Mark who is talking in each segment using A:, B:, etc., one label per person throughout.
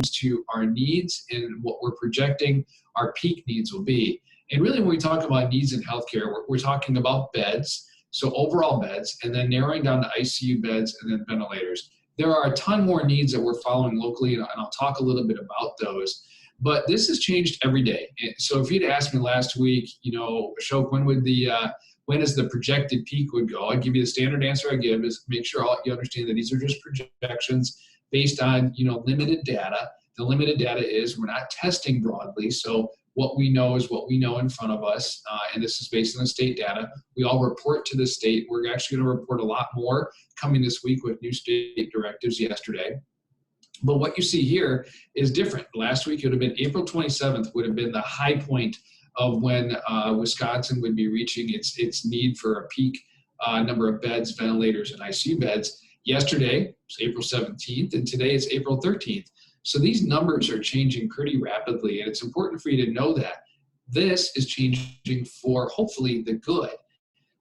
A: comes to our needs and what we're projecting our peak needs will be. And really when we talk about needs in healthcare, we're talking about beds, so overall beds, and then narrowing down to ICU beds and then ventilators. There are a ton more needs that we're following locally, and I'll talk a little bit about those. But this has changed every day. So if you'd asked me last week, Ashok, when is the projected peak would go? I'd give you the standard answer I give is make sure you understand that these are just projections based on, limited data. The limited data is we're not testing broadly. So what we know is what we know in front of us. And this is based on the state data. We all report to the state. We're actually going to report a lot more coming this week with new state directives yesterday. But what you see here is different. Last week, it would have been April 27th would have been the high point of when Wisconsin would be reaching its need for a peak number of beds, ventilators, and ICU beds. Yesterday was April 17th, and today it's April 13th. So these numbers are changing pretty rapidly, and it's important for you to know that. This is changing for, hopefully, the good.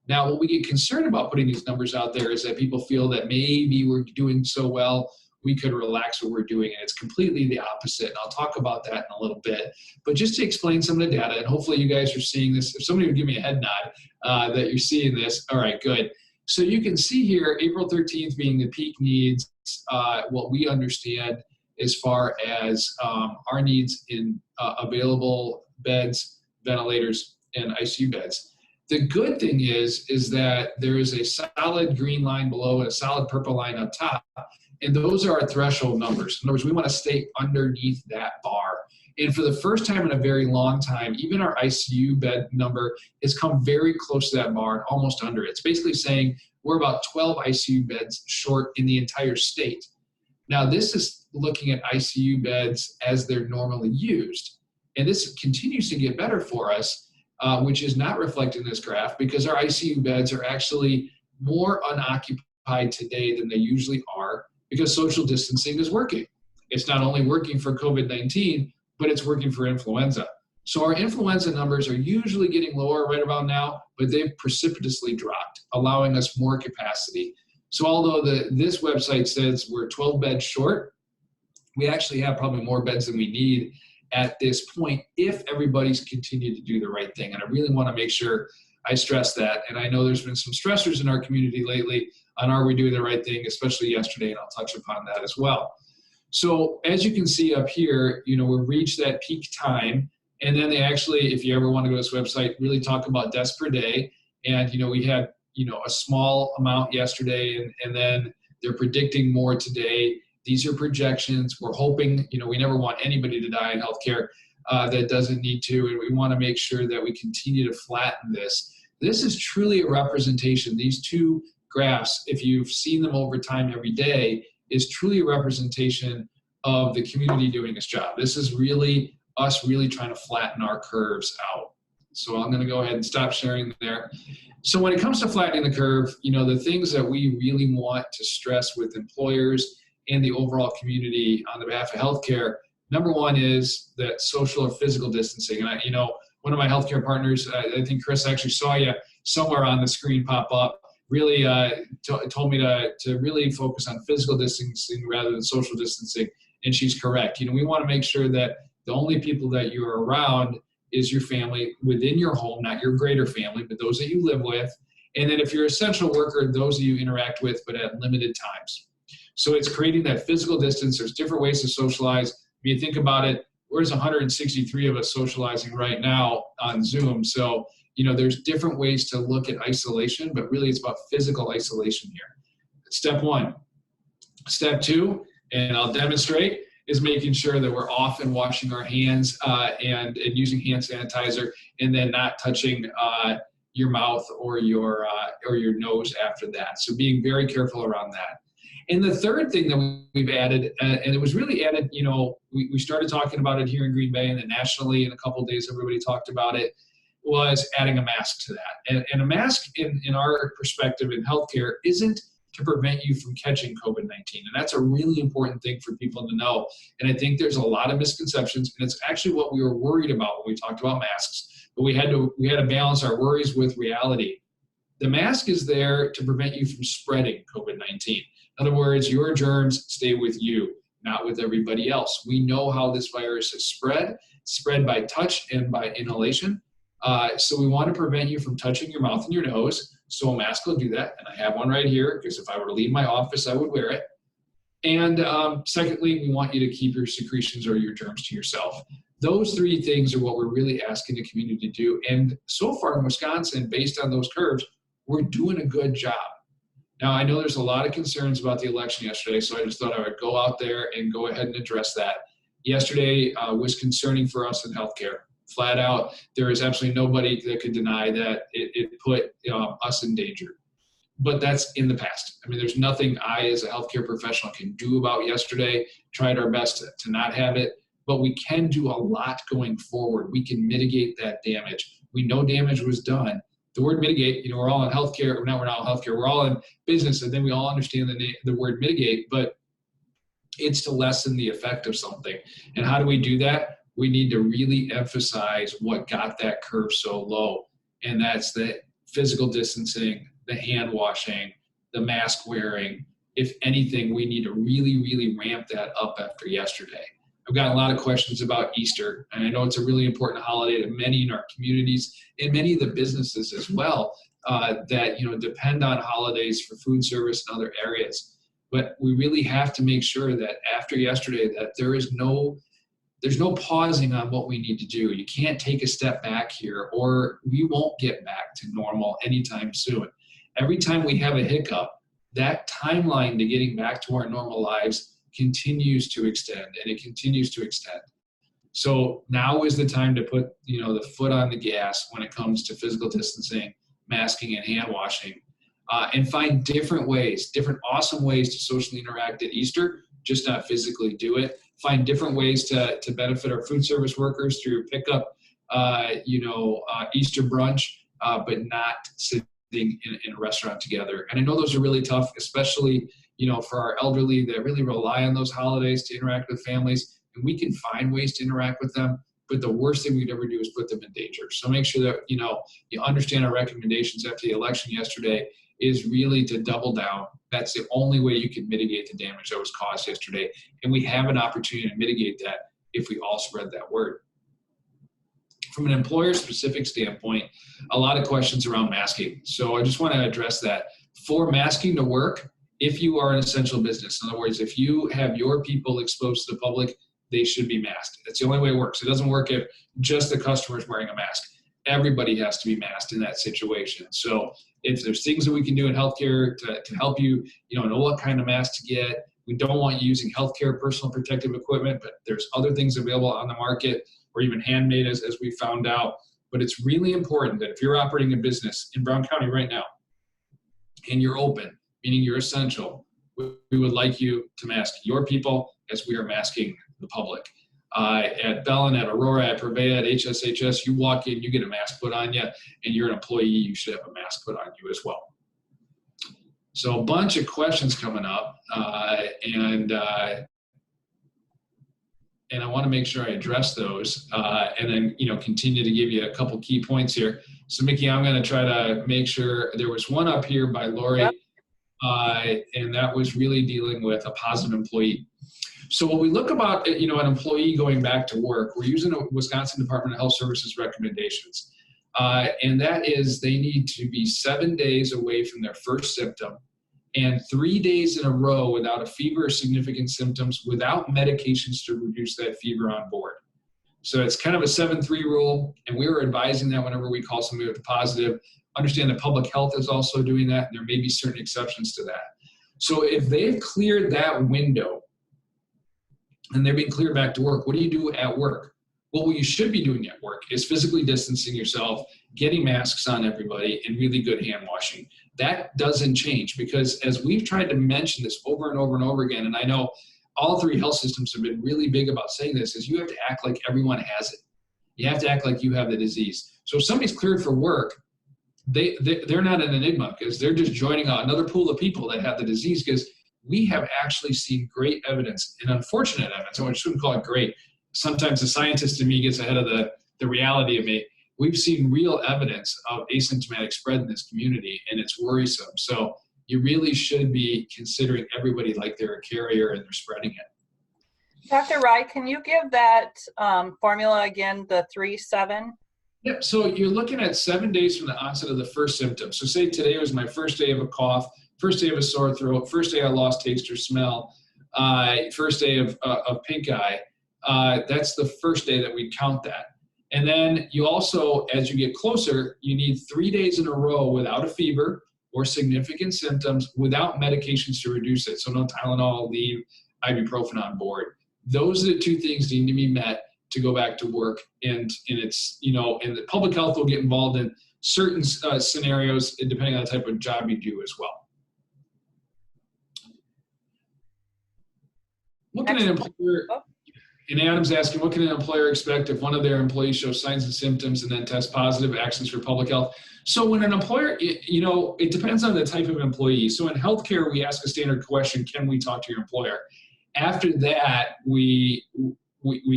A: Now, what we get concerned about putting these numbers out there is that people feel that maybe we're doing so well, we could relax what we're doing, and it's completely the opposite, and I'll talk about that in a little bit. But just to explain some of the data, and hopefully you guys are seeing this. If somebody would give me a head nod that you're seeing this, all right, good. So you can see here, April 13th being the peak needs, what we understand as far as our needs in available beds, ventilators, and ICU beds. The good thing is that there is a solid green line below and a solid purple line up top, and those are our threshold numbers. In other words, we want to stay underneath that bar. And for the first time in a very long time, even our ICU bed number has come very close to that bar and almost under it. It's basically saying we're about 12 ICU beds short in the entire state. Now, this is looking at ICU beds as they're normally used. And this continues to get better for us, which is not reflected in this graph because our ICU beds are actually more unoccupied today than they usually are because social distancing is working. It's not only working for COVID-19, but it's working for influenza. So our influenza numbers are usually getting lower right about now, but they've precipitously dropped, allowing us more capacity. So although this website says we're 12 beds short, we actually have probably more beds than we need at this point if everybody's continued to do the right thing. And I really want to make sure I stress that. And I know there's been some stressors in our community lately on are we doing the right thing, especially yesterday, and I'll touch upon that as well. So as you can see up here, we've reached that peak time. And then they actually, if you ever want to go to this website, really talk about deaths per day. And, we had, a small amount yesterday, and then they're predicting more today. These are projections. We're hoping, we never want anybody to die in healthcare that doesn't need to, and we want to make sure that we continue to flatten this. This is truly a representation. These two graphs, if you've seen them over time every day, is truly a representation of the community doing its job. This is really us really trying to flatten our curves out. So I'm going to go ahead and stop sharing there. So when it comes to flattening the curve, the things that we really want to stress with employers and the overall community on the behalf of healthcare, number one is that social or physical distancing. And one of my healthcare partners, I think Chris actually saw you somewhere on the screen pop up, really told me to really focus on physical distancing rather than social distancing. And she's correct. We want to make sure that the only people that you're around is your family within your home, not your greater family, but those that you live with. And then if you're an essential worker, those that you interact with, but at limited times. So it's creating that physical distance. There's different ways to socialize. When you think about it, there's 163 of us socializing right now on Zoom. So, there's different ways to look at isolation, but really it's about physical isolation here. Step one. Step two, and I'll demonstrate, is making sure that we're often washing our hands and using hand sanitizer, and then not touching your mouth or your nose after that. So being very careful around that. And the third thing that we've added, and it was really added, we started talking about it here in Green Bay, and then nationally in a couple of days everybody talked about it, was adding a mask to that. And a mask in our perspective in healthcare isn't to prevent you from catching COVID-19. And that's a really important thing for people to know. And I think there's a lot of misconceptions, and it's actually what we were worried about when we talked about masks. But we had to balance our worries with reality. The mask is there to prevent you from spreading COVID-19. In other words, your germs stay with you, not with everybody else. We know how this virus is spread by touch and by inhalation. So we want to prevent you from touching your mouth and your nose. So a mask will do that. And I have one right here because if I were to leave my office, I would wear it. And secondly, we want you to keep your secretions or your germs to yourself. Those three things are what we're really asking the community to do. And so far in Wisconsin, based on those curves, we're doing a good job. Now, I know there's a lot of concerns about the election yesterday, so I just thought I would go out there and go ahead and address that. Yesterday was concerning for us in healthcare. Flat out, there is absolutely nobody that could deny that it put us in danger. But that's in the past. I mean, there's nothing I as a healthcare professional can do about yesterday. Tried our best to not have it, but we can do a lot going forward. We can mitigate that damage. We know damage was done. The word mitigate, we're all in healthcare, we're not all in healthcare, we're all in business, and then we all understand the word mitigate, but it's to lessen the effect of something. And how do we do that? We need to really emphasize what got that curve so low, and that's the physical distancing, the hand washing, the mask wearing. If anything, we need to really, really ramp that up after yesterday. I've got a lot of questions about Easter, and I know it's a really important holiday to many in our communities and many of the businesses as well that depend on holidays for food service and other areas. But we really have to make sure that after yesterday that there's no pausing on what we need to do. You can't take a step back here, or we won't get back to normal anytime soon. Every time we have a hiccup, that timeline to getting back to our normal lives continues to extend, and it continues to extend. So now is the time to put the foot on the gas when it comes to physical distancing, masking, and hand washing, and find different ways, different awesome ways to socially interact at Easter, just not physically do it. Find different ways to benefit our food service workers through pickup, Easter brunch, but not sitting in a restaurant together. And I know those are really tough, especially for our elderly that really rely on those holidays to interact with families, and we can find ways to interact with them, but the worst thing we'd ever do is put them in danger. So make sure that, you understand our recommendations after the election yesterday is really to double down. That's the only way you can mitigate the damage that was caused yesterday. And we have an opportunity to mitigate that if we all spread that word. From an employer-specific standpoint, a lot of questions around masking. So I just want to address that. For masking to work, if you are an essential business, in other words, if you have your people exposed to the public, they should be masked. That's the only way it works. It doesn't work if just the customer is wearing a mask. Everybody has to be masked in that situation. So if there's things that we can do in healthcare to help you, know what kind of mask to get. We don't want you using healthcare personal protective equipment, but there's other things available on the market, or even handmade as we found out. But it's really important that if you're operating a business in Brown County right now, and you're open, meaning you're essential, we would like you to mask your people as we are masking the public. At Bellin, at Aurora, at Purveya, at HSHS, you walk in, you get a mask put on you, and you're an employee, you should have a mask put on you as well. So a bunch of questions coming up, and I want to make sure I address those, and then continue to give you a couple key points here. So Mickey, I'm going to try to make sure. There was one up here by Lori,
B: Yep.
A: And that was really dealing with a positive employee. So when we look about an employee going back to work, we're using a Wisconsin Department of Health Services recommendations, and that is they need to be 7 days away from their first symptom, and 3 days in a row without a fever or significant symptoms, without medications to reduce that fever on board. So it's kind of a 7-3 rule, and we were advising that whenever we call somebody with a positive. Understand that public health is also doing that, and there may be certain exceptions to that. So if they've cleared that window and they're being cleared back to work, what do you do at work? Well, what you should be doing at work is physically distancing yourself, getting masks on everybody, and really good hand washing. That doesn't change, because as we've tried to mention this over and over and over again, and I know all three health systems have been really big about saying this, is you have to act like everyone has it. You have to act like you have the disease. So if somebody's cleared for work, they're not an enigma, because they're just joining another pool of people that have the disease, because we have actually seen great evidence, and unfortunate evidence. I shouldn't call it great. Sometimes the scientist in me gets ahead of the reality of me. We've seen real evidence of asymptomatic spread in this community, and it's worrisome. So you really should be considering everybody like they're a carrier and they're spreading it.
B: Dr. Rai, can you give that formula again, the 3-7?
A: Yep, so you're looking at 7 days from the onset of the first symptom. So say today was my first day of a cough, first day of a sore throat, first day I lost taste or smell, first day of pink eye. That's the first day that we count that. And then you also, as you get closer, you need 3 days in a row without a fever or significant symptoms without medications to reduce it. So no Tylenol, leave, ibuprofen on board. Those are the 2 things that need to be met to go back to work. And it's, and the public health will get involved in certain scenarios depending on the type of job you do as well. What can an employer, and Adam's asking, what can an employer expect if one of their employees shows signs and symptoms and then test positive? Actions for public health. So when an employer, it depends on the type of employee. So in healthcare, we ask a standard question, can we talk to your employer? After that, we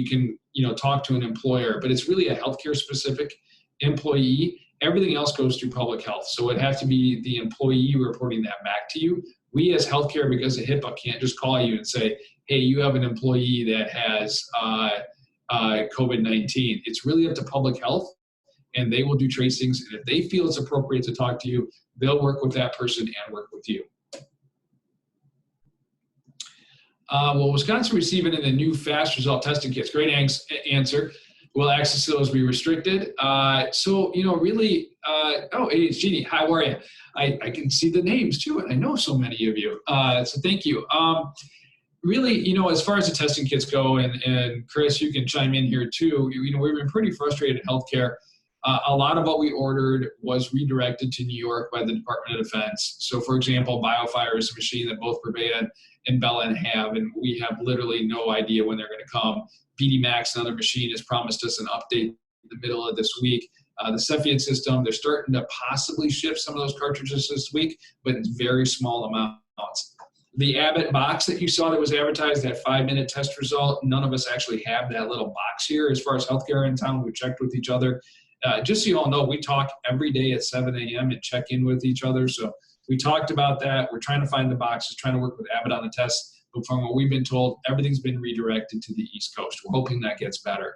A: can, talk to an employer, but it's really a healthcare specific employee. Everything else goes through public health. So it'd have to be the employee reporting that back to you. We as healthcare, because of HIPAA, can't just call you and say, hey, you have an employee that has COVID-19. It's really up to public health, and they will do tracings. And if they feel it's appropriate to talk to you, they'll work with that person and work with you. Will Wisconsin receive any of the new fast result testing kits? Great answer. Will access to those be restricted? Really, hey, it's Jeannie. How are you? I can see the names too, and I know so many of you. So thank you. Really, as far as the testing kits go, and Chris, you can chime in here too. We've been pretty frustrated in healthcare. A lot of what we ordered was redirected to New York by the Department of Defense. So, for example, BioFire is a machine that both Burbea and Belen have, and we have literally no idea when they're going to come. BD Max, another machine, has promised us an update in the middle of this week. The Cepheid system, they're starting to possibly ship some of those cartridges this week, but it's very small amounts. The Abbott box that you saw that was advertised, that 5-minute test result, none of us actually have that little box here. As far as healthcare in town, we checked with each other. Just so you all know, we talk every day at 7 a.m. and check in with each other. So we talked about that. We're trying to find the boxes, trying to work with Abbott on the tests. But from what we've been told, everything's been redirected to the East Coast. We're hoping that gets better.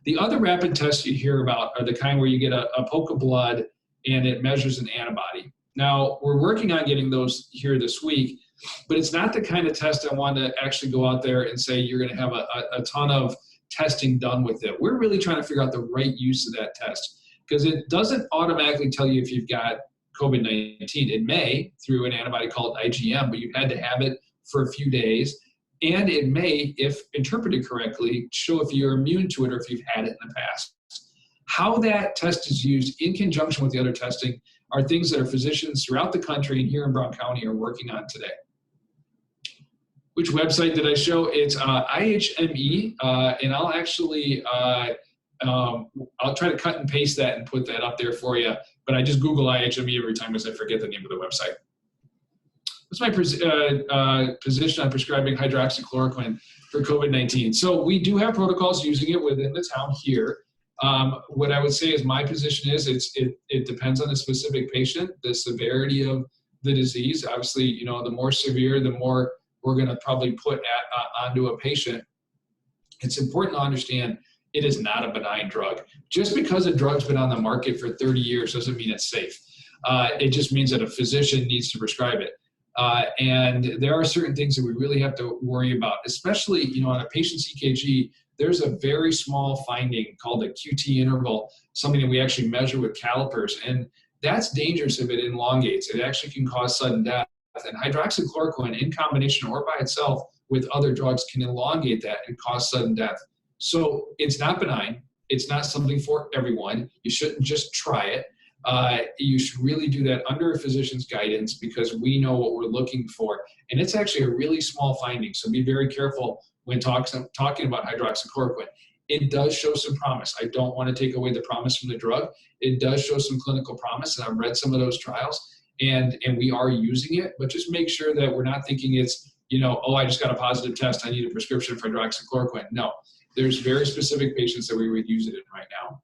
A: The other rapid tests you hear about are the kind where you get a poke of blood and it measures an antibody. Now, we're working on getting those here this week, but it's not the kind of test I want to actually go out there and say you're going to have a ton of testing done with it. We're really trying to figure out the right use of that test, because it doesn't automatically tell you if you've got COVID-19. It may through an antibody called IgM, but you've had to have it for a few days. And it may, if interpreted correctly, show if you're immune to it or if you've had it in the past. How that test is used in conjunction with the other testing are things that our physicians throughout the country and here in Brown County are working on today. Which website did I show? It's IHME, and I'll actually, I'll try to cut and paste that and put that up there for you, but I just Google IHME every time because I forget the name of the website. What's my position on prescribing hydroxychloroquine for COVID-19? So we do have protocols using it within the town here. What I would say is my position is it depends on the specific patient, the severity of the disease. Obviously, the more severe, the more we're going to probably put onto a patient. It's important to understand it is not a benign drug. Just because a drug's been on the market for 30 years doesn't mean it's safe. It just means that a physician needs to prescribe it. And there are certain things that we really have to worry about, especially, on a patient's EKG, there's a very small finding called a QT interval, something that we actually measure with calipers. And that's dangerous if it elongates. It actually can cause sudden death. And hydroxychloroquine in combination or by itself with other drugs can elongate that and cause sudden death. So it's not benign. It's not something for everyone. You shouldn't just try it. You should really do that under a physician's guidance because we know what we're looking for. And it's actually a really small finding. So be very careful when talking about hydroxychloroquine. It does show some promise. I don't want to take away the promise from the drug. It does show some clinical promise, and I've read some of those trials. And we are using it, but just make sure that we're not thinking it's, oh, I just got a positive test, I need a prescription for hydroxychloroquine. No, there's very specific patients that we would use it in right now.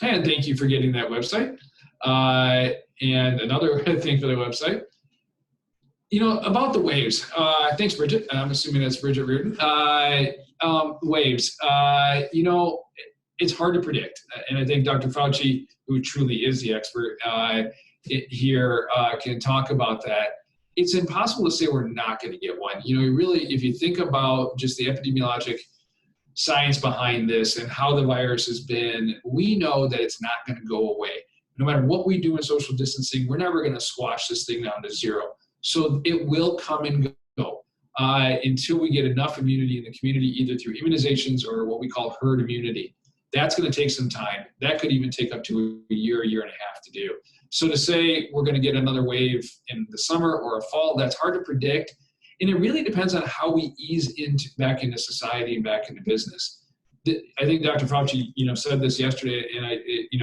A: And thank you for getting that website. And another thing for the website, About the waves. Thanks, Bridget. I'm assuming that's Bridget Reardon. Waves. It's hard to predict. And I think Dr. Fauci, who truly is the expert here, can talk about that. It's impossible to say we're not going to get one. Really, if you think about just the epidemiologic science behind this and how the virus has been, we know that it's not going to go away. No matter what we do in social distancing, we're never going to squash this thing down to zero. So it will come and go until we get enough immunity in the community, either through immunizations or what we call herd immunity. That's going to take some time. That could even take up to a year and a half to do. So to say we're going to get another wave in the summer or a fall, that's hard to predict. And it really depends on how we ease back into society and back into business. I think Dr. Fauci, said this yesterday, and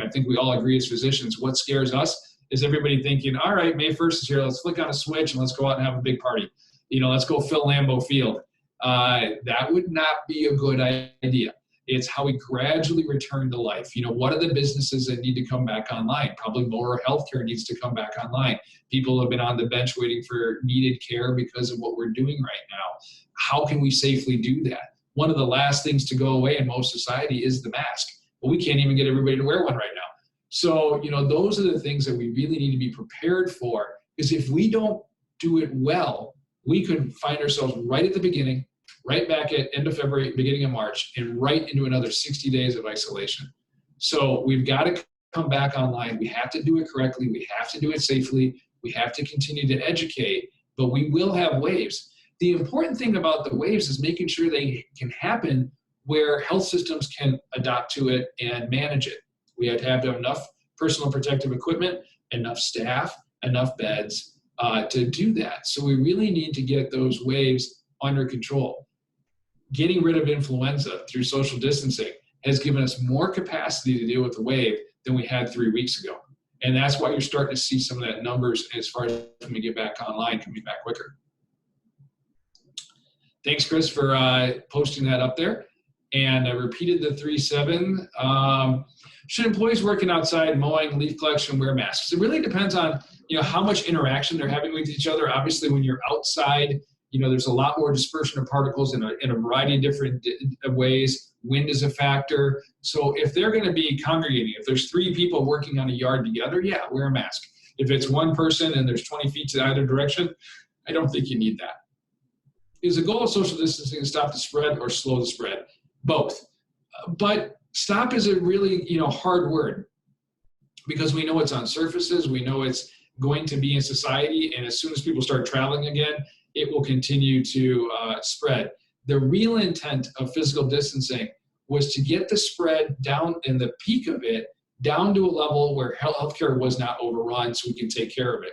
A: I think we all agree as physicians. What scares us is everybody thinking, all right, May 1st is here. Let's flick on a switch and let's go out and have a big party. Let's go fill Lambeau Field. That would not be a good idea. It's how we gradually return to life. What are the businesses that need to come back online? Probably more healthcare needs to come back online. People have been on the bench waiting for needed care because of what we're doing right now. How can we safely do that? One of the last things to go away in most society is the mask. But we can't even get everybody to wear one right now. So, those are the things that we really need to be prepared for, because if we don't do it well, we could find ourselves right at the beginning, right back at end of February, beginning of March, and right into another 60 days of isolation. So we've got to come back online. We have to do it correctly. We have to do it safely. We have to continue to educate, but we will have waves. The important thing about the waves is making sure they can happen where health systems can adapt to it and manage it. We have to have enough personal protective equipment, enough staff, enough beds to do that. So we really need to get those waves under control. Getting rid of influenza through social distancing has given us more capacity to deal with the wave than we had 3 weeks ago. And that's why you're starting to see some of that numbers as far as when we get back online, coming back quicker. Thanks, Chris, for posting that up there. And I repeated the 3-7. Should employees working outside, mowing, leaf collection, wear masks? It really depends on how much interaction they're having with each other. Obviously, when you're outside, there's a lot more dispersion of particles in a variety of different ways. Wind is a factor. So if they're going to be congregating, if there's 3 people working on a yard together, yeah, wear a mask. If it's one person and there's 20 feet to either direction, I don't think you need that. Is the goal of social distancing to stop the spread or slow the spread? Both. But stop is a really hard word, because we know it's on surfaces. We know it's going to be in society. And as soon as people start traveling again, it will continue to spread. The real intent of physical distancing was to get the spread down, in the peak of it, down to a level where healthcare was not overrun so we can take care of it.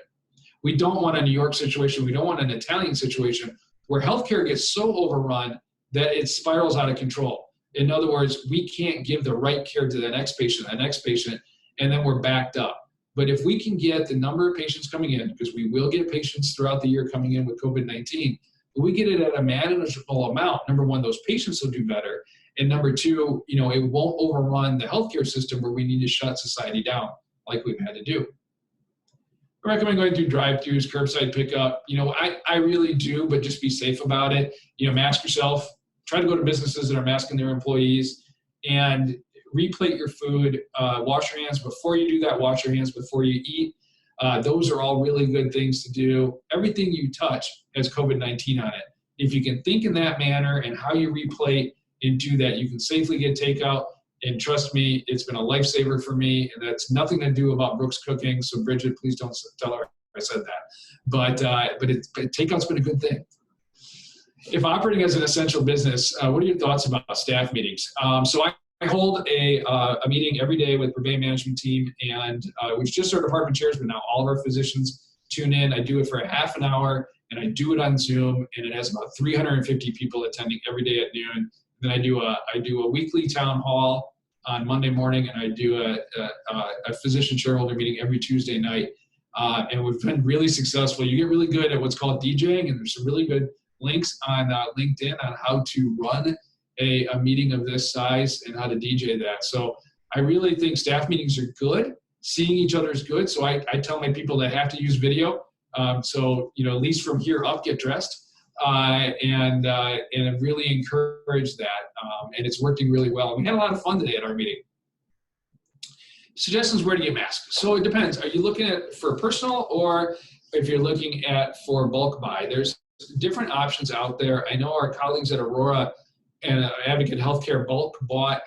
A: We don't want a New York situation. We don't want an Italian situation where healthcare gets so overrun that it spirals out of control. In other words, we can't give the right care to the next patient, and then we're backed up. But if we can get the number of patients coming in, because we will get patients throughout the year coming in with COVID-19, but we get it at a manageable amount, number one, those patients will do better. And number two, it won't overrun the healthcare system where we need to shut society down like we've had to do. I recommend going through drive-thrus, curbside pickup. I really do, but just be safe about it. Mask yourself. Try to go to businesses that are masking their employees, and replate your food. Wash your hands before you do that. Wash your hands before you eat. Those are all really good things to do. Everything you touch has COVID-19 on it. If you can think in that manner and how you replate and do that, you can safely get takeout. And trust me, it's been a lifesaver for me. And that's nothing to do about Brooks cooking. So Bridget, please don't tell her I said that. But takeout's been a good thing. If operating as an essential business, what are your thoughts about staff meetings? So I hold a meeting every day with Purvey management team, and we've just started department chairs, but now all of our physicians tune in. I do it for a half an hour, and I do it on Zoom, and it has about 350 people attending every day at noon. Then I do a weekly town hall on Monday morning, and I do a physician shareholder meeting every Tuesday night. And we've been really successful. You get really good at what's called DJing, and there's some really good links on LinkedIn on how to run a meeting of this size and how to DJ that. So I really think staff meetings are good. Seeing each other is good. So I tell my people that have to use video, So, at least from here up, get dressed and really encourage that. And it's working really well. We had a lot of fun today at our meeting. Suggestions where to get masks. So it depends. Are you looking at for personal, or if you're looking at for bulk buy? There's different options out there. I know our colleagues at Aurora and Advocate Healthcare bulk bought,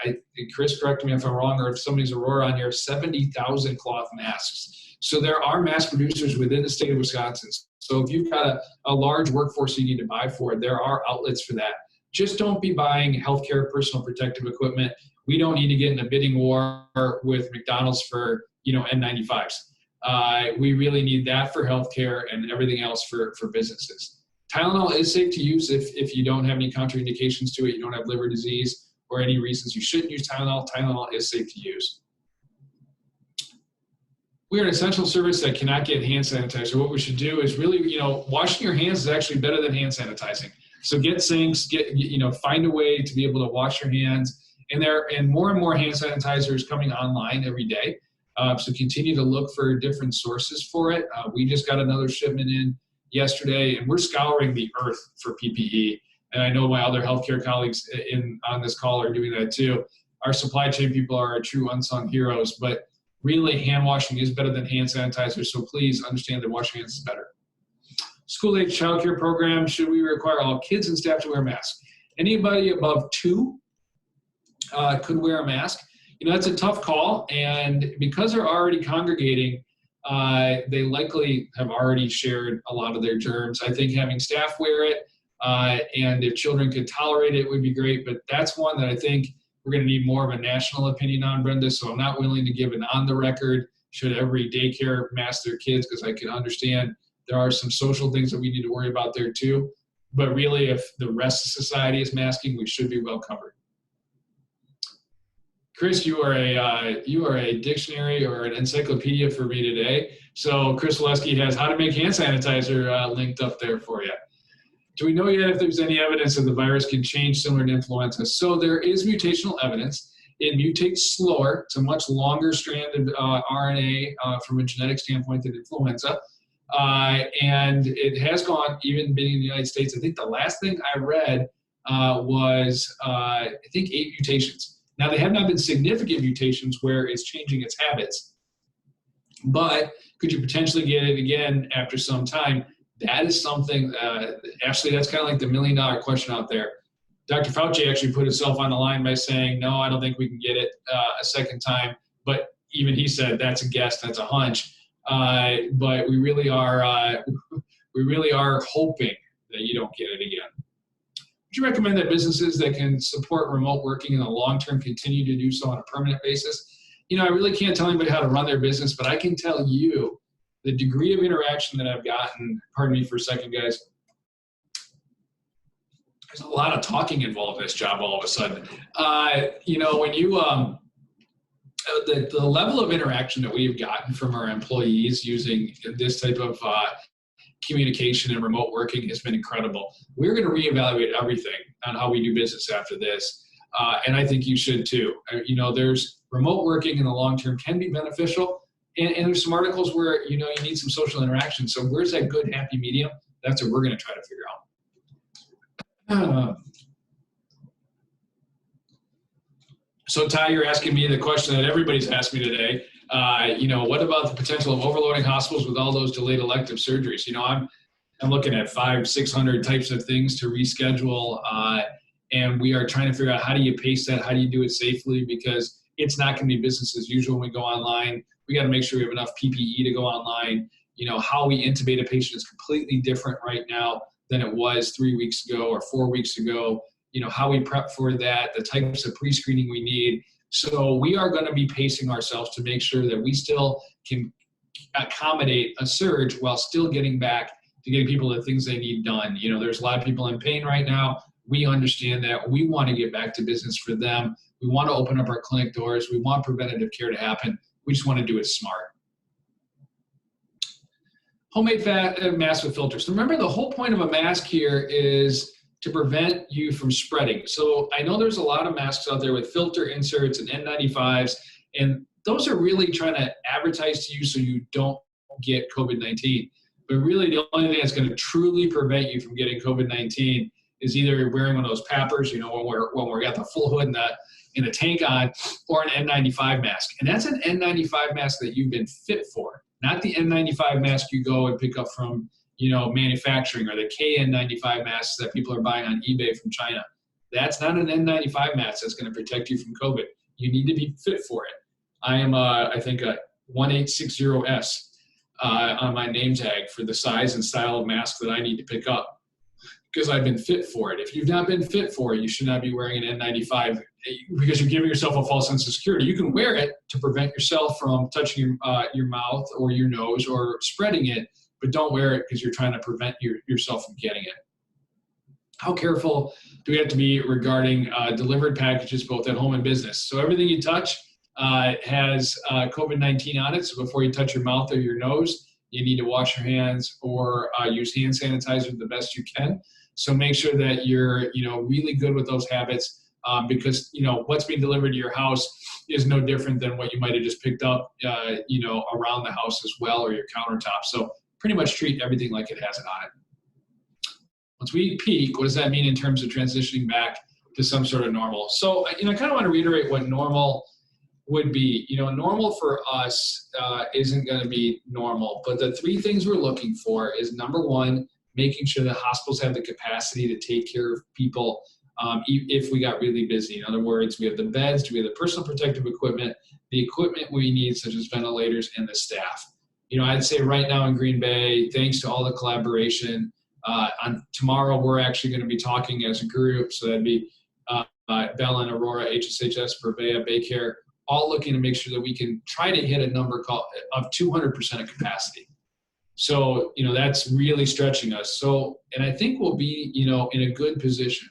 A: Chris, correct me if I'm wrong, or if somebody's Aurora on here, 70,000 cloth masks. So there are mask producers within the state of Wisconsin. So if you've got a large workforce you need to buy for, there are outlets for that. Just don't be buying healthcare personal protective equipment. We don't need to get in a bidding war with McDonald's for N95s. We really need that for healthcare and everything else for businesses. Tylenol is safe to use if you don't have any contraindications to it, you don't have liver disease or any reasons you shouldn't use Tylenol. Tylenol is safe to use. We are an essential service that cannot get hand sanitizer. What we should do is really, washing your hands is actually better than hand sanitizing. So get sinks, find a way to be able to wash your hands. And more and more hand sanitizers coming online every day. So continue to look for different sources for it. We just got another shipment in yesterday, and we're scouring the earth for PPE. And I know my other healthcare colleagues on this call are doing that too. Our supply chain people are our true unsung heroes, but really hand washing is better than hand sanitizer. So please understand that washing hands is better. School-age childcare program, should we require all kids and staff to wear masks? Anybody above 2 could wear a mask. That's a tough call, and because they're already congregating, they likely have already shared a lot of their germs. I think having staff wear it, and if children could tolerate it, would be great, but that's one that I think we're going to need more of a national opinion on, Brenda, so I'm not willing to give an on the record, should every daycare mask their kids, because I can understand there are some social things that we need to worry about there too, but really if the rest of society is masking, we should be well covered. Chris, you are a dictionary or an encyclopedia for me today. So Chris Walesky has how to make hand sanitizer linked up there for you. Do we know yet if there's any evidence that the virus can change similar to influenza? So there is mutational evidence. It mutates slower. It's a much longer stranded RNA from a genetic standpoint than influenza. And it has gone, even being in the United States, I think the last thing I read was, I think 8 mutations. Now, they have not been significant mutations where it's changing its habits, but could you potentially get it again after some time? That is something, Ashley, that's kind of like the $1 million question out there. Dr. Fauci actually put himself on the line by saying, no, I don't think we can get it a second time. But even he said, that's a guess, that's a hunch. But we really are hoping that you don't get it again. Would you recommend that businesses that can support remote working in the long term continue to do so on a permanent basis? I really can't tell anybody how to run their business, but I can tell you the degree of interaction that I've gotten. Pardon me for a second, guys. There's a lot of talking involved in this job all of a sudden. When you, the level of interaction that we've gotten from our employees using this type of communication and remote working has been incredible. We're going to reevaluate everything on how we do business after this. And I think you should too. There's remote working in the long term can be beneficial. And there's some articles where, you need some social interaction. So where's that good, happy medium? That's what we're going to try to figure out. So Ty, you're asking me the question that everybody's asked me today. What about the potential of overloading hospitals with all those delayed elective surgeries? I'm looking at 500-600 types of things to reschedule, and we are trying to figure out how do you pace that, how do you do it safely, because it's not going to be business as usual when we go online. We got to make sure we have enough PPE to go online. How we intubate a patient is completely different right now than it was 3 weeks ago or 4 weeks ago. How we prep for that, the types of pre-screening we need. So we are going to be pacing ourselves to make sure that we still can accommodate a surge while still getting back to getting people the things they need done. There's a lot of people in pain right now. We understand that. We want to get back to business for them. We want to open up our clinic doors. We want preventative care to happen. We just want to do it smart. Homemade masks with filters. So remember, the whole point of a mask here is to prevent you from spreading. So I know there's a lot of masks out there with filter inserts and N95s, and those are really trying to advertise to you so you don't get COVID-19. But really, the only thing that's going to truly prevent you from getting COVID-19 is either wearing one of those pappers, you know, when we're got the full hood and a tank on, or an N95 mask. And that's an N95 mask that you've been fit for, not the N95 mask you go and pick up from, you know, manufacturing, or the KN95 masks that people are buying on eBay from China. That's not an N95 mask that's going to protect you from COVID. You need to be fit for it. I am, I think, a 1860S on my name tag for the size and style of mask that I need to pick up, because I've been fit for it. If you've not been fit for it, you should not be wearing an N95, because you're giving yourself a false sense of security. You can wear it to prevent yourself from touching your mouth or your nose or spreading it, but don't wear it because you're trying to prevent yourself from getting it. How careful do we have to be regarding delivered packages, both at home and business? So everything you touch has COVID-19 on it. So before you touch your mouth or your nose, you need to wash your hands or use hand sanitizer the best you can. So make sure that you're, you know, really good with those habits, because, you know, what's being delivered to your house is no different than what you might have just picked up, you know, around the house as well, or your countertop. So pretty much treat everything like it has it on it. Once we peak, what does that mean in terms of transitioning back to some sort of normal? So, you know, I kind of want to reiterate what normal would be. You know, normal for us isn't going to be normal, but the three things we're looking for is, number one, making sure that hospitals have the capacity to take care of people if we got really busy. In other words, we have the beds, we have the personal protective equipment, the equipment we need, such as ventilators, and the staff. You know, I'd say right now in Green Bay, thanks to all the collaboration, on tomorrow, we're actually going to be talking as a group. So that'd be Bella and Aurora, HSHS, Purveya, Baycare, all looking to make sure that we can try to hit a number of 200% of capacity. So, you know, that's really stretching us. So, and I think we'll be, you know, in a good position.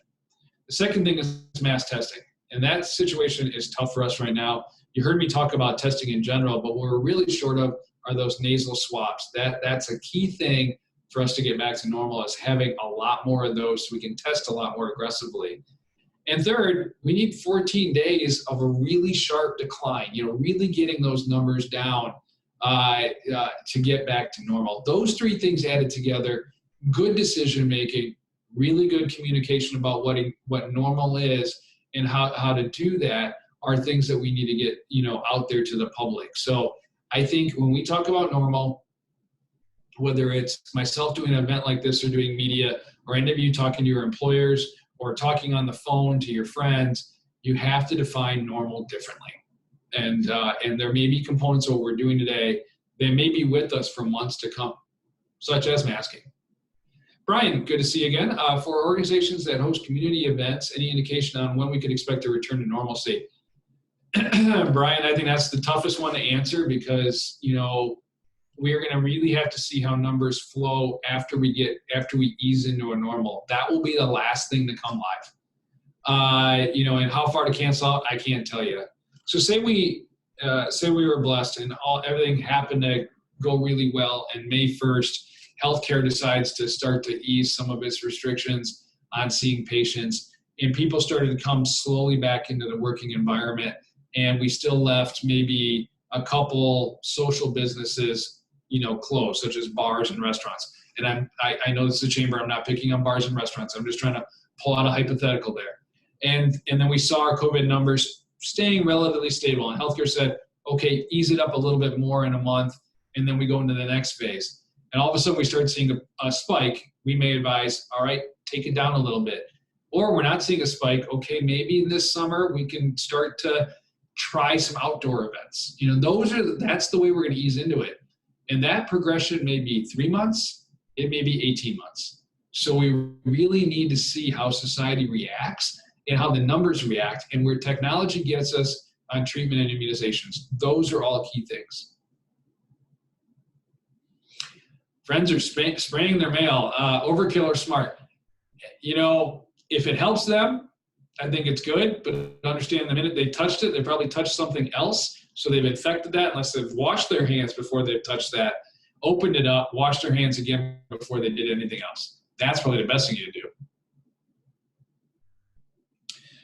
A: The second thing is mass testing. And that situation is tough for us right now. You heard me talk about testing in general, but what we're really short of are those nasal swabs. That's a key thing for us to get back to normal, is having a lot more of those so we can test a lot more aggressively. And third, we need 14 days of a really sharp decline, you know, really getting those numbers down to get back to normal. Those three things added together, good decision-making, really good communication about what normal is and how to do that, are things that we need to get, you know, out there to the public. So I think when we talk about normal, whether it's myself doing an event like this or doing media, or any of you talking to your employers or talking on the phone to your friends, you have to define normal differently. And there may be components of what we're doing today, they may be with us for months to come, such as masking. Brian, good to see you again. For organizations that host community events, any indication on when we could expect a return to normalcy? Brian, I think that's the toughest one to answer, because, you know, we're going to really have to see how numbers flow after we ease into a normal. That will be the last thing to come live. You know, and how far to cancel out, I can't tell you. So say we were blessed and everything happened to go really well, and May 1st, healthcare decides to start to ease some of its restrictions on seeing patients, and people started to come slowly back into the working environment, and we still left maybe a couple social businesses, you know, closed, such as bars and restaurants. And I know this is a chamber, I'm not picking on bars and restaurants, I'm just trying to pull out a hypothetical there. And then we saw our COVID numbers staying relatively stable, and healthcare said, okay, ease it up a little bit more in a month, and then we go into the next phase. And all of a sudden we start seeing a spike. We may advise, all right, take it down a little bit. Or we're not seeing a spike, okay, maybe this summer we can start to try some outdoor events. You know, that's the way we're going to ease into it. And that progression may be 3 months, it may be 18 months. So we really need to see how society reacts and how the numbers react, and where technology gets us on treatment and immunizations. Those are all key things. Friends are spraying their mail, overkill or smart. You know, if it helps them, I think it's good, but understand the minute they touched it, they probably touched something else. So they've infected that, unless they've washed their hands before they've touched that, opened it up, washed their hands again before they did anything else. That's probably the best thing you do.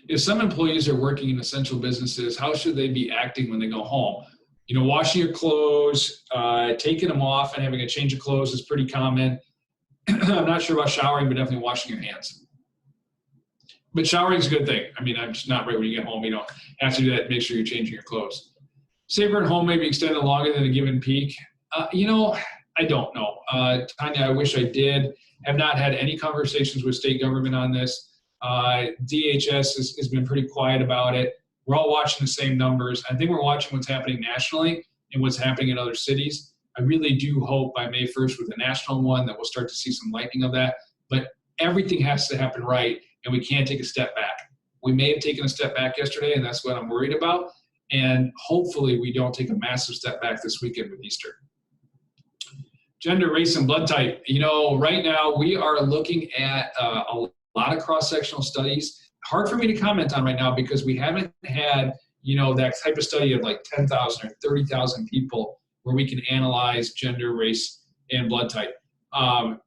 A: If some employees are working in essential businesses, how should they be acting when they go home? washing your clothes, taking them off and having a change of clothes is pretty common. I'm not sure about showering, but definitely washing your hands. But showering is a good thing. I mean, I'm just not right when you get home. You don't have to do that. Make sure you're changing your clothes. Safer at home may be extended longer than a given peak. I don't know. Tanya, I wish I did. Have not had any conversations with state government on this. DHS has been pretty quiet about it. We're all watching the same numbers. I think we're watching what's happening nationally and what's happening in other cities. I really do hope by May 1st with the national one that we'll start to see some lightening of that. But everything has to happen right, and we can't take a step back. We may have taken a step back yesterday, and that's what I'm worried about. And hopefully we don't take a massive step back this weekend with Easter. Gender, race, and blood type. Right now we are looking at a lot of cross-sectional studies. Hard for me to comment on right now because we haven't had, that type of study of like 10,000 or 30,000 people where we can analyze gender, race, and blood type.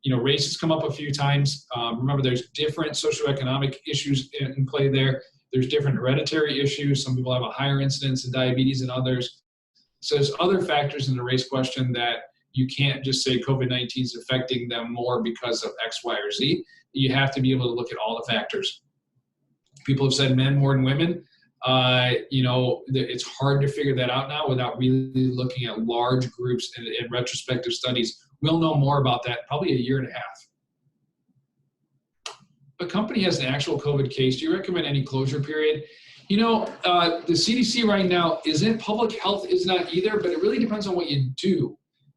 A: Race has come up a few times. Remember, there's different socioeconomic issues in play there. There's different hereditary issues. Some people have a higher incidence of diabetes than others. So there's other factors in the race question that you can't just say COVID-19 is affecting them more because of X, Y, or Z. You have to be able to look at all the factors. People have said men more than women. It's hard to figure that out now without really looking at large groups and retrospective studies. We'll know more about that probably a year and a half. If a company has an actual COVID case, do you recommend any closure period? The CDC right now isn't, public health is not either, but it really depends on what you do.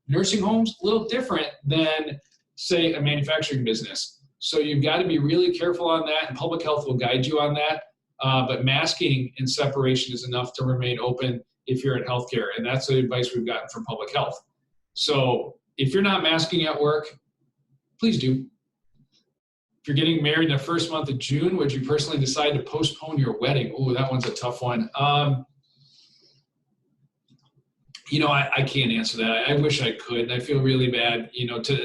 A: Nursing homes, a little different than, say, a manufacturing business. So you've got to be really careful on that, and public health will guide you on that. But masking and separation is enough to remain open if you're in healthcare, and that's the advice we've gotten from public health. So if you're not masking at work, please do. If you're getting married in the first month of June, would you personally decide to postpone your wedding? Oh, that one's a tough one. I can't answer that. I wish I could. I feel really bad.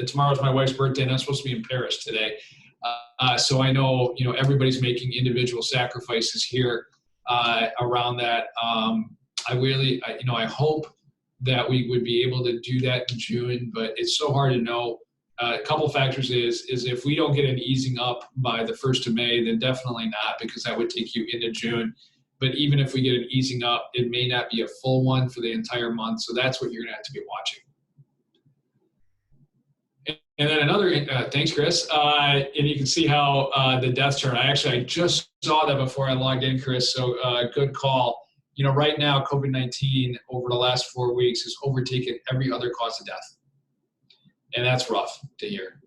A: Tomorrow's my wife's birthday, and I'm supposed to be in Paris today. So I know, everybody's making individual sacrifices here around that. I hope that we would be able to do that in June, but it's so hard to know. A couple factors is if we don't get an easing up by the 1st of May, then definitely not, because that would take you into June. But even if we get an easing up, it may not be a full one for the entire month. So that's what you're going to have to be watching. And then another, thanks, Chris. And you can see how the death chart, I just saw that before I logged in, Chris. So good call. Right now, COVID-19 over the last 4 weeks has overtaken every other cause of death. And that's rough to hear.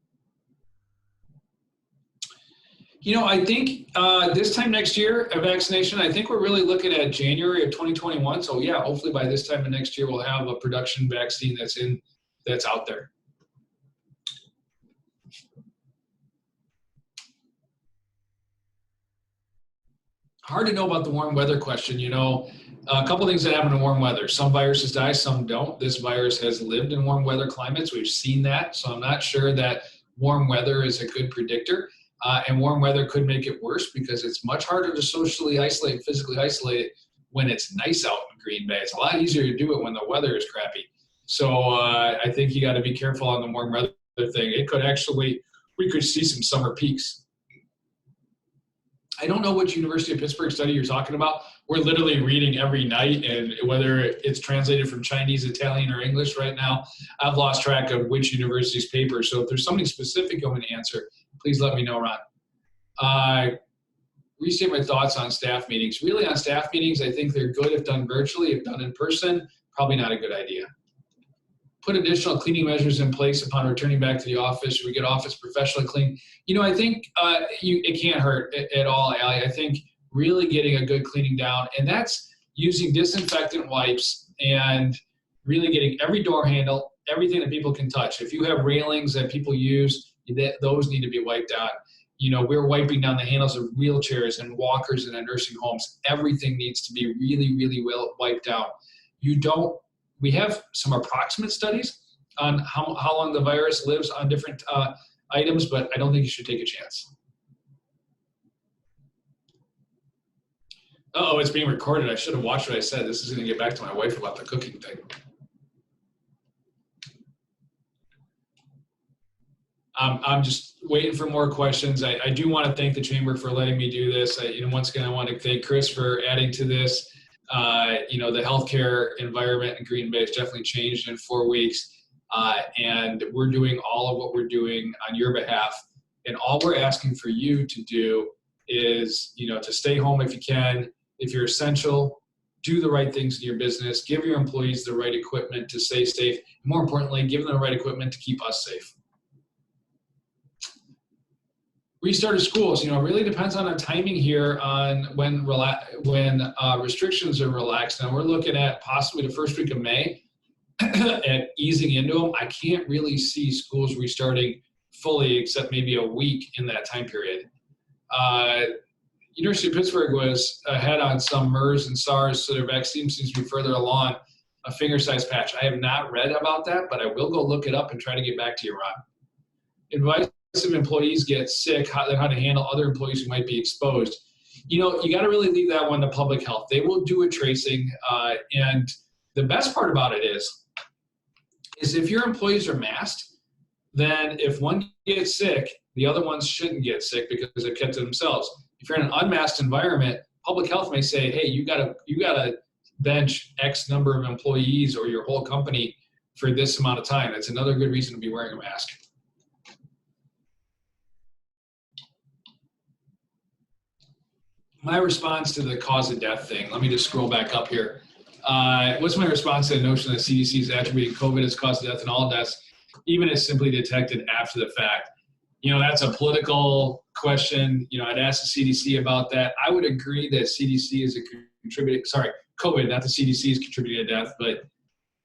A: I think this time next year, a vaccination, I think we're really looking at January of 2021. So yeah, hopefully by this time of next year, we'll have a production vaccine that's out there. Hard to know about the warm weather question. A couple things that happen in warm weather. Some viruses die, some don't. This virus has lived in warm weather climates. We've seen that. So I'm not sure that warm weather is a good predictor. And warm weather could make it worse because it's much harder to socially isolate, physically isolate when it's nice out in Green Bay. It's a lot easier to do it when the weather is crappy. So I think you got to be careful on the warm weather thing. We could see some summer peaks. I don't know which University of Pittsburgh study you're talking about. We're literally reading every night, and whether it's translated from Chinese, Italian, or English right now, I've lost track of which university's paper. So if there's something specific you want me to answer, please let me know, Ron. Restate my thoughts on staff meetings. Really, on staff meetings, I think they're good if done virtually. If done in person, probably not a good idea. Put additional cleaning measures in place upon returning back to the office. Should we get office professionally clean? I think it can't hurt at all, Allie. I think really getting a good cleaning down, and that's using disinfectant wipes and really getting every door handle, everything that people can touch. If you have railings that people use, those need to be wiped out. We're wiping down the handles of wheelchairs and walkers in our nursing homes. Everything needs to be really, really well wiped out. We have some approximate studies on how long the virus lives on different items, but I don't think you should take a chance. Uh-oh, it's being recorded. I should have watched what I said. This is going to get back to my wife about the cooking thing. I'm just waiting for more questions. I do want to thank the Chamber for letting me do this. Once again, I want to thank Chris for adding to this. The healthcare environment in Green Bay has definitely changed in 4 weeks. And we're doing all of what we're doing on your behalf. And all we're asking for you to do is, to stay home if you can. If you're essential, do the right things in your business. Give your employees the right equipment to stay safe. More importantly, give them the right equipment to keep us safe. Restart of schools, it really depends on the timing here on when restrictions are relaxed. Now we're looking at possibly the first week of May at easing into them. I can't really see schools restarting fully except maybe a week in that time period. University of Pittsburgh was ahead on some MERS and SARS, so their vaccine seems to be further along, a finger-sized patch. I have not read about that, but I will go look it up and try to get back to you, Ron. Advice if employees get sick, how to handle other employees who might be exposed. You got to really leave that one to public health. They will do a tracing, and the best part about it is if your employees are masked, then if one gets sick, the other ones shouldn't get sick because they've kept to themselves. If you're in an unmasked environment, public health may say, hey, you gotta bench X number of employees or your whole company for this amount of time. That's another good reason to be wearing a mask. My response to the cause of death thing, let me just scroll back up here. What's my response to the notion that CDC is attributing COVID as cause of death in all deaths, even if simply detected after the fact? That's a political question. I'd ask the CDC about that. I would agree that CDC is COVID, not the CDC is contributing to death, but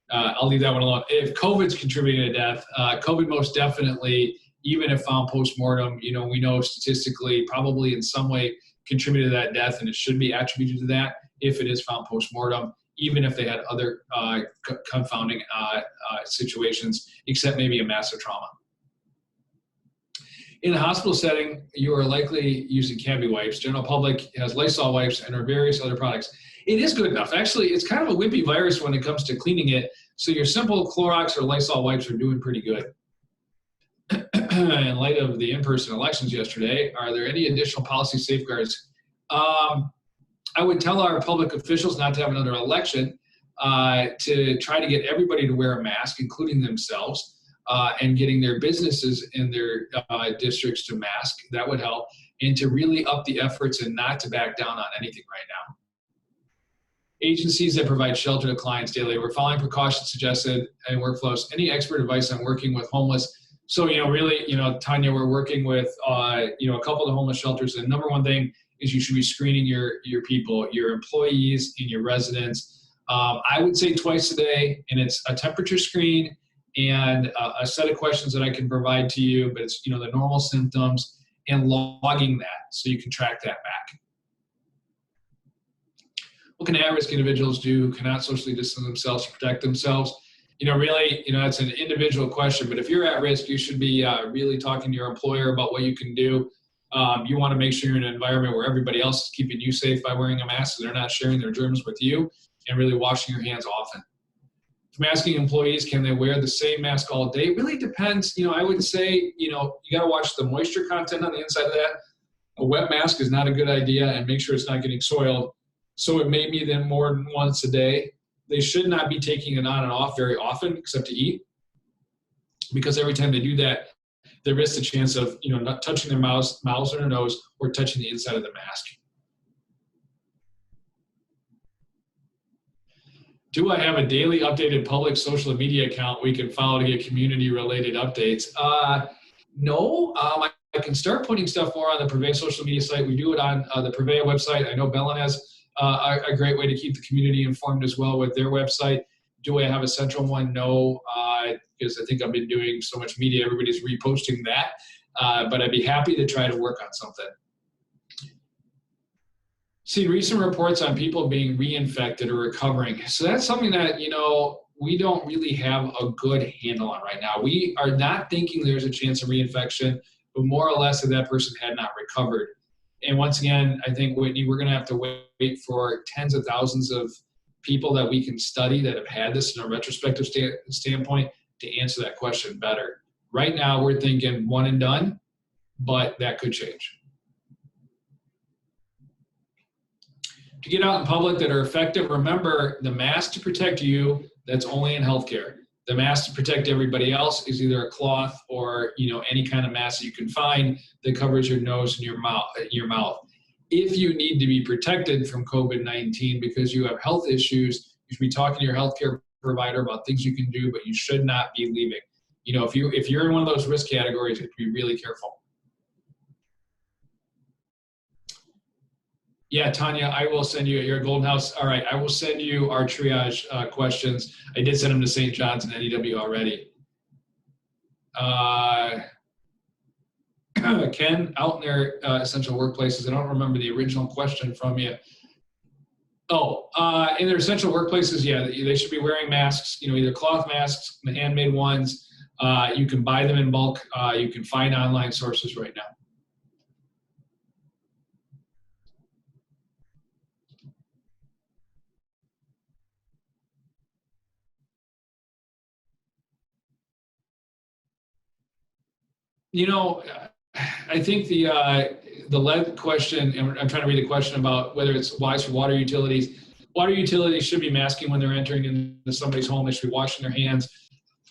A: I'll leave that one alone. If COVID's contributing to death, COVID most definitely, even if found post-mortem, we know statistically probably in some way contributed to that death, and it should be attributed to that if it is found post-mortem, even if they had other confounding situations, except maybe a massive trauma. In the hospital setting, you are likely using Cavi wipes. General public has Lysol wipes and or various other products. It is good enough. Actually, it's kind of a wimpy virus when it comes to cleaning it, so your simple Clorox or Lysol wipes are doing pretty good. In light of the in-person elections yesterday, are there any additional policy safeguards? I would tell our public officials not to have another election, to try to get everybody to wear a mask, including themselves, and getting their businesses in their districts to mask. That would help, and to really up the efforts and not to back down on anything right now. Agencies that provide shelter to clients daily, we're following precautions suggested in workflows. Any expert advice on working with homeless? So, really, Tanya, we're working with, a couple of the homeless shelters. The number one thing is you should be screening your people, your employees, and your residents. I would say twice a day, and it's a temperature screen and a set of questions that I can provide to you, but it's, the normal symptoms and logging that so you can track that back. What can at-risk individuals do, cannot socially distance themselves to protect themselves? Really, that's an individual question, but if you're at risk, you should be really talking to your employer about what you can do. You want to make sure you're in an environment where everybody else is keeping you safe by wearing a mask so they're not sharing their germs with you, and really washing your hands often. From asking employees, can they wear the same mask all day? It really depends. I would say, you got to watch the moisture content on the inside of that. A wet mask is not a good idea, and make sure it's not getting soiled. So it may be then more than once a day. They should not be taking it on and off very often, except to eat, because every time they do that, there is the chance of not touching their mouths or their nose, or touching the inside of the mask. Do I have a daily updated public social media account we can follow to get community-related updates? No. I can start putting stuff more on the Purveyor social media site. We do it on the Purveyor website. I know Bellin has a great way to keep the community informed as well with their website. Do I have a central one? No, because I think I've been doing so much media, everybody's reposting that. But I'd be happy to try to work on something. Seen recent reports on people being reinfected or recovering. So that's something that, we don't really have a good handle on right now. We are not thinking there's a chance of reinfection, but more or less that person had not recovered. And once again, I think, Whitney, we're going to have to wait for tens of thousands of people that we can study that have had this in a retrospective standpoint to answer that question better. Right now, we're thinking one and done, but that could change. To get out in public that are effective, remember the mask to protect you, that's only in healthcare. The mask to protect everybody else is either a cloth or any kind of mask that you can find that covers your nose and your mouth. If you need to be protected from COVID-19 because you have health issues, you should be talking to your healthcare provider about things you can do, but you should not be leaving. If you're in one of those risk categories, you have to be really careful. Yeah, Tanya, I will send you your Golden House. All right, I will send you our triage questions. I did send them to St. John's and NEW already. Ken, out in their essential workplaces, I don't remember the original question from you. Oh, in their essential workplaces, yeah, they should be wearing masks, either cloth masks, the handmade ones. You can buy them in bulk. You can find online sources right now. I think the lead question, and I'm trying to read the question about whether it's wise for water utilities. Water utilities should be masking when they're entering into somebody's home. They should be washing their hands,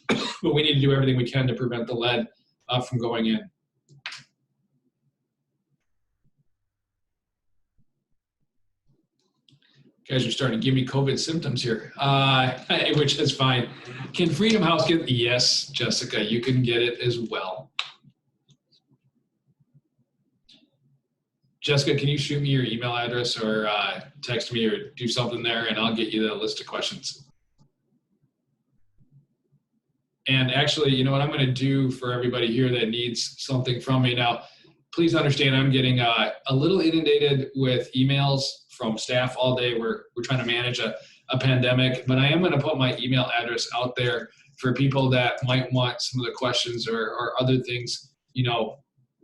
A: but we need to do everything we can to prevent the lead from going in. Guys are starting to give me COVID symptoms here, which is fine. Can Freedom House get? Yes, Jessica, you can get it as well. Jessica, can you shoot me your email address or text me or do something there, and I'll get you the list of questions. And actually, what I'm going to do for everybody here that needs something from me now, please understand I'm getting a little inundated with emails from staff all day. We're trying to manage a pandemic, but I am going to put my email address out there for people that might want some of the questions or other things,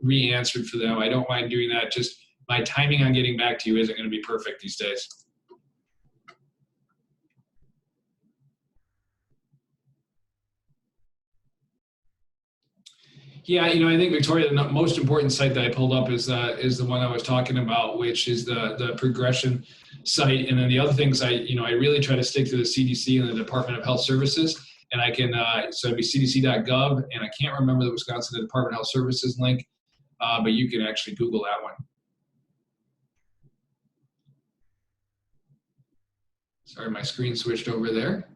A: re-answered for them. I don't mind doing that. Just my timing on getting back to you isn't going to be perfect these days. Yeah, I think, Victoria, the most important site that I pulled up is the one I was talking about, which is the progression site. And then the other things I really try to stick to the CDC and the Department of Health Services. And I can, so it'd be cdc.gov, and I can't remember the Wisconsin Department of Health Services link, but you can actually Google that one. Sorry, my screen switched over there.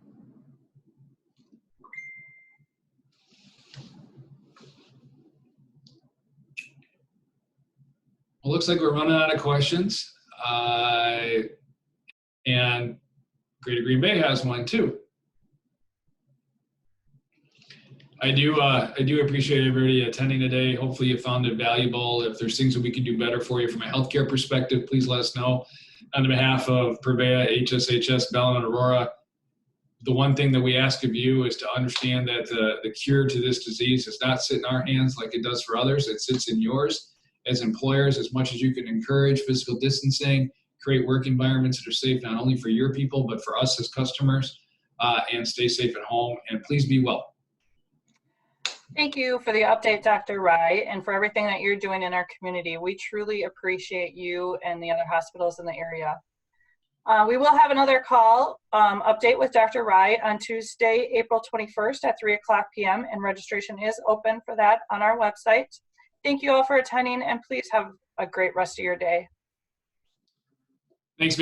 A: Well, looks like we're running out of questions. And Greater Green Bay has one too. I do appreciate everybody attending today. Hopefully you found it valuable. If there's things that we can do better for you from a healthcare perspective, please let us know. On behalf of Purveya, HSHS, Bellin, and Aurora, the one thing that we ask of you is to understand that the cure to this disease does not sit in our hands like it does for others. It sits in yours. As employers, as much as you can encourage physical distancing, create work environments that are safe not only for your people, but for us as customers, and stay safe at home, and please be well.
B: Thank you for the update, Dr. Rai, and for everything that you're doing in our community. We truly appreciate you and the other hospitals in the area. We will have another call update with Dr. Rai on Tuesday, April 21st at 3:00 p.m. and registration is open for that on our website. Thank you all for attending, and please have a great rest of your day.
A: Thanks,